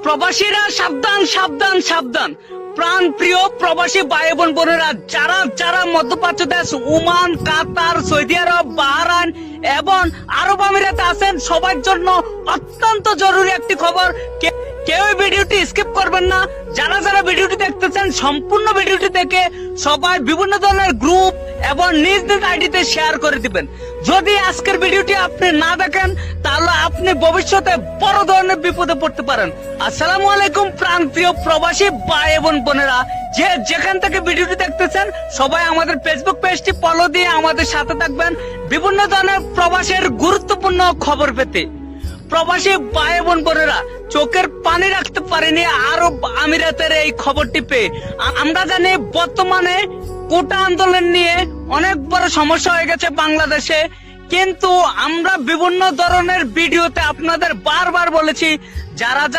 প্রবাসীরা সাবধান সাবধান সাবধান। প্রাণ প্রিয় প্রবাসী ভাই বোন বোনেরা, যারা যারা মধ্যপ্রাচ্য দেশ ওমান, কাতার, সৌদি আরব, বাহরাইন এবং আরব আমিরাতে আছেন, সবার জন্য অত্যন্ত জরুরি একটি খবর। কেউ ভিডিওটি স্কিপ করবেন না। যারা যারা ভিডিওটি দেখতেছেন সম্পূর্ণ ভিডিওটি দেখে সবাই বিভিন্ন ধরনের গ্রুপ এবং নিজ নিজ আইডিতে শেয়ার করে দিবেন। যদি আজকের ভিডিওটি আপনি না দেখেন তাহলে আপনি ভবিষ্যতে বড় ধরনের বিপদে পড়তে পারেন। আসসালামু আলাইকুম প্রাণ প্রিয় প্রবাসী ভাই এবং বোনেরা, যে যেখান থেকে ভিডিওটি দেখতেছেন সবাই আমাদের ফেসবুক পেজটি ফলো দিয়ে আমাদের সাথে থাকবেন বিভিন্ন ধরনের প্রবাসের গুরুত্বপূর্ণ খবর পেতে। প্রবাসী ভাই বোন বোনেরা, চোখের পানি রাখতে পারেনি আরব আমিরাতের এই খবরটি পেয়ে। আমরা জানি বর্তমানে কোটা আন্দোলন নিয়ে অনেক বড় সমস্যা হয়ে গেছে বাংলাদেশে, কিন্তু আমরা বিভিন্ন ধরনের ভিডিওতে আপনাদের বারবার বলেছি যারা যারা